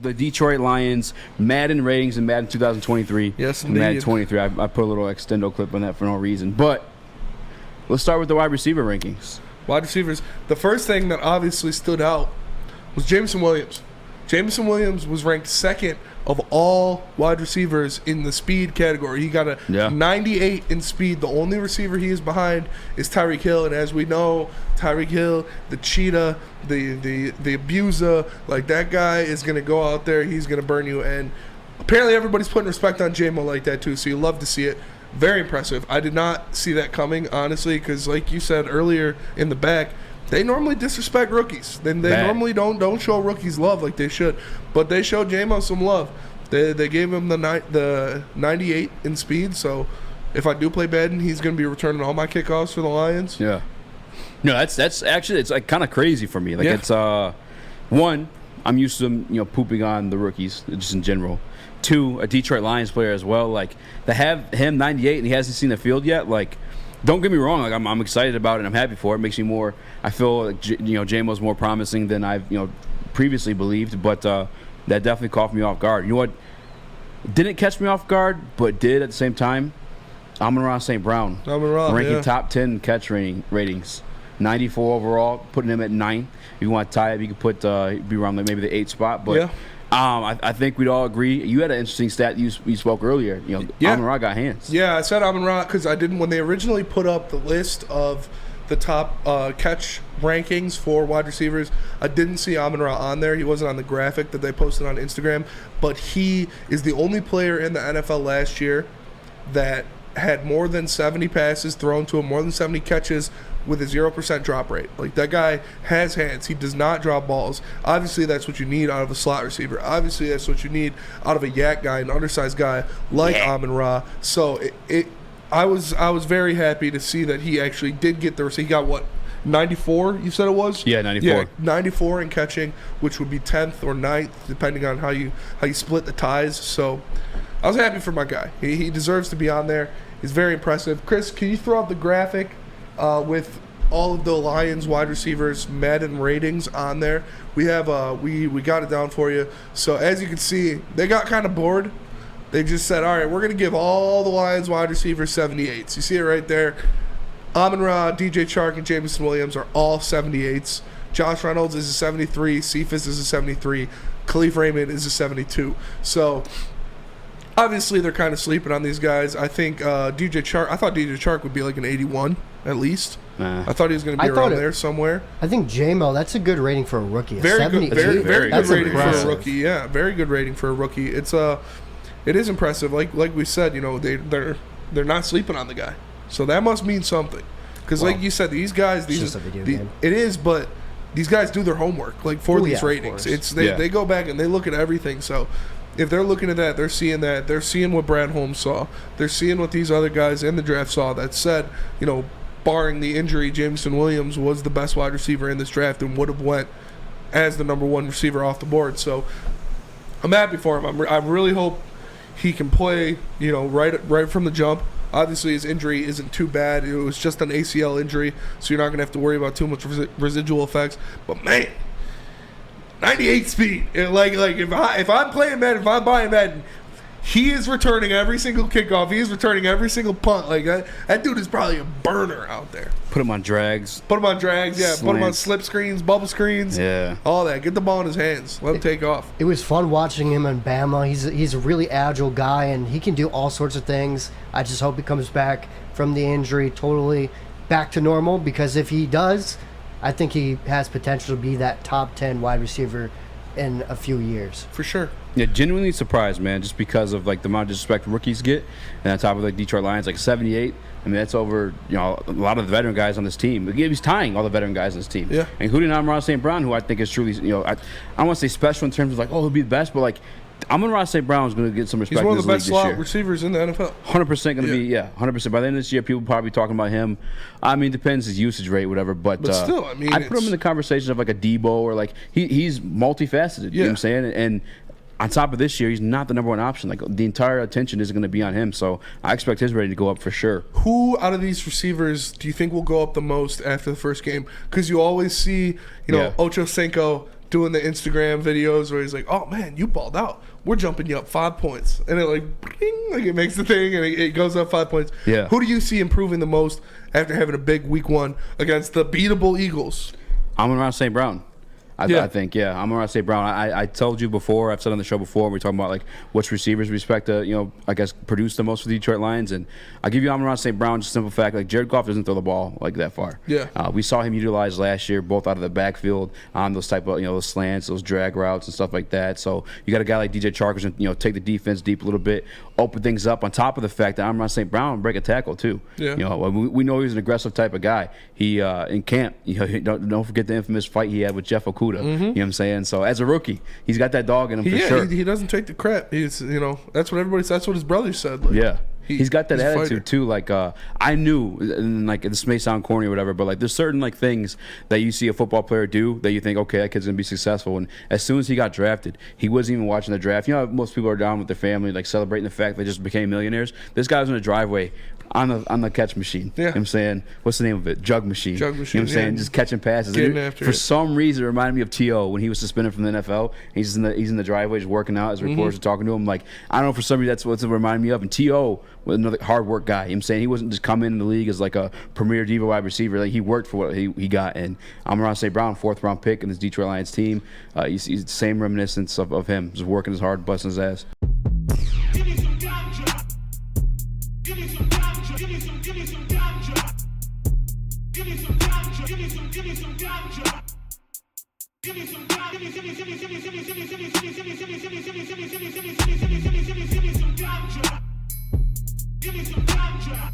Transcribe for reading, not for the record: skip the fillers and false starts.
the Detroit Lions Madden ratings in Madden 2023. Yes, Madden indeed. 23. I put a little extendo clip on that for no reason. But let's start with the wide receiver rankings. Wide receivers. The first thing that obviously stood out was Jameson Williams. Jameson Williams was ranked second of all wide receivers in the speed category. He got a 98 in speed. The only receiver he is behind is Tyreek Hill. And as we know, Tyreek Hill, the cheetah, the abuser, like that guy is going to go out there. He's going to burn you. And apparently everybody's putting respect on J-Mo like that too, so you love to see it. Very impressive. I did not see that coming, honestly, because like you said earlier in the back, they normally disrespect rookies. They normally don't show rookies love like they should. But they showed J-Mo some love. They gave him the 98 in speed, so if I do play Madden, he's going to be returning all my kickoffs for the Lions. Yeah. No, that's actually, it's like kind of crazy for me. Like it's one, I'm used to them, pooping on the rookies just in general. Two, a Detroit Lions player as well. Like to have him 98 and he hasn't seen the field yet. Like, don't get me wrong. Like I'm excited about it. I'm happy for it. It makes me more. I feel like J-Mo's more promising than I've previously believed. But that definitely caught me off guard. You know what? Didn't catch me off guard, but did at the same time. Amon-Ra St. Brown, ranking top 10 catch ratings. 94 overall, putting him at 9. If you want to tie it, you could put be around like maybe the 8th spot. But I think we'd all agree. You had an interesting stat you spoke earlier. Amon-Ra got hands. Yeah, I said Amon-Ra because I didn't when they originally put up the list of the top catch rankings for wide receivers. I didn't see Amon-Ra on there. He wasn't on the graphic that they posted on Instagram. But he is the only player in the NFL last year that had more than 70 passes thrown to him, more than 70 catches with a 0% drop rate. Like, that guy has hands. He does not drop balls. Obviously, that's what you need out of a slot receiver. Obviously, that's what you need out of a yak guy, an undersized guy like Amon-Ra. So, I was very happy to see that he actually did get the receiver. He got, what, 94, you said it was? Yeah, 94. Yeah, 94 in catching, which would be 10th or 9th, depending on how you split the ties. So, I was happy for my guy. He deserves to be on there. He's very impressive. Chris, can you throw up the graphic with all of the Lions wide receivers Madden ratings on there? We have we got it down for you. So as you can see, they got kind of bored. They just said, all right, we're going to give all the Lions wide receivers 78s. You see it right there. Amon-Ra, DJ Chark, and Jameson Williams are all 78s. Josh Reynolds is a 73. Cephas is a 73. Khalif Raymond is a 72. So obviously, they're kind of sleeping on these guys. I think DJ Chark. I thought DJ Chark would be like an 81 at least. I thought he was going to be around there somewhere. I think J-Mo, that's a good rating for a rookie. Very good rating impressive. for a rookie. Yeah, very good rating for a rookie. It is impressive. Like we said, they're not sleeping on the guy. So that must mean something. Because like you said, these guys, it's just a video game. It is, but these guys do their homework for these ratings. They go back and they look at everything. So if they're looking at that, they're seeing what Brad Holmes saw. They're seeing what these other guys in the draft saw that said, barring the injury, Jameson Williams was the best wide receiver in this draft and would have went as the number 1 receiver off the board. So I'm happy for him. I really hope he can play, right from the jump. Obviously, his injury isn't too bad. It was just an ACL injury, so you're not going to have to worry about too much residual effects. But, man, 98 speed. Like if I'm playing Madden, if I'm buying Madden, he is returning every single kickoff. He is returning every single punt. Like that dude is probably a burner out there. Put him on drags. Yeah. Slants. Put him on slip screens, bubble screens. Yeah. All that. Get the ball in his hands. Let him take off. It was fun watching him in Bama. He's a really agile guy, and he can do all sorts of things. I just hope he comes back from the injury totally back to normal, because if he does, I think he has potential to be that top 10 wide receiver in a few years. For sure. Yeah, genuinely surprised, man, just because of the amount of disrespect rookies get, and on top of Detroit Lions, 78. I mean, that's over a lot of the veteran guys on this team. He's tying all the veteran guys on this team, including Amon-Ra St. Brown, who I think is truly I don't want to say special in terms of he'll be the best, but Amon-Ra St. Brown is going to get some respect. He's one in of the best slot year. receivers in the NFL. 100% going to be 100%. By the end of this year, people probably talking about him. I mean, depends his usage rate, whatever. But still, I mean, I put him in the conversation of a Debo or he's multifaceted. You know what I'm saying? And on top of this year, he's not the number 1 option. The entire attention is going to be on him. So I expect his rating to go up for sure. Who out of these receivers do you think will go up the most after the first game? Because you always see, Ocho Cinco doing the Instagram videos where he's like, "Oh man, you balled out. We're jumping you up 5 points," and it it makes the thing and it goes up 5 points. Yeah. Who do you see improving the most after having a big week 1 against the beatable Eagles? Amon-Ra St. Brown. I think, Amon-Ra St. Brown. I told you before, I've said on the show before, we're talking about like which receivers we expect to, I guess, produce the most for the Detroit Lions. And I'll give you Amon-Ra St. Brown, just a simple fact, like Jared Goff doesn't throw the ball like that far. Yeah. We saw him utilized last year, both out of the backfield on those type of, those slants, those drag routes and stuff like that. So you got a guy like DJ Chark who's going to, take the defense deep a little bit, open things up on top of the fact that Amon-Ra St. Brown will break a tackle too. Yeah. We know he's an aggressive type of guy. He, in camp, don't forget the infamous fight he had with Jeff Okuda. Mm-hmm. You know what I'm saying? So as a rookie, he's got that dog in him for sure. He doesn't take the crap. He's that's what his brother said. Like, he's got that attitude too. Like I knew, and like this may sound corny or whatever, but like there's certain like things that you see a football player do that you think, okay, that kid's gonna be successful. And as soon as he got drafted, he wasn't even watching the draft. Most people are down with their family, like celebrating the fact they just became millionaires. This guy was in the driveway on the catch machine. Yeah. You know what I'm saying? What's the name of it? Jug machine. Jug machine. You know what I'm saying? Just catching passes. Getting after For it. some reason, it reminded me of T.O. when he was suspended from the NFL. He's in the driveway, just working out as reporters are talking to him. Like, I don't know, for some reason, that's what's reminding me of. And T.O. was another hard work guy. You know what I'm saying? He wasn't just coming in the league as like a premier diva wide receiver. Like, he worked for what he got. And Amon-Ra St. Brown, 4th round pick in this Detroit Lions team. He's the same reminiscence of him, just working his hard, busting his ass. Give me some ganja. Give me some ganja. Give me some ganja. Give me some ganja. Give me some ganja. Give me some ganja. Give me some ganja. Give me some ganja.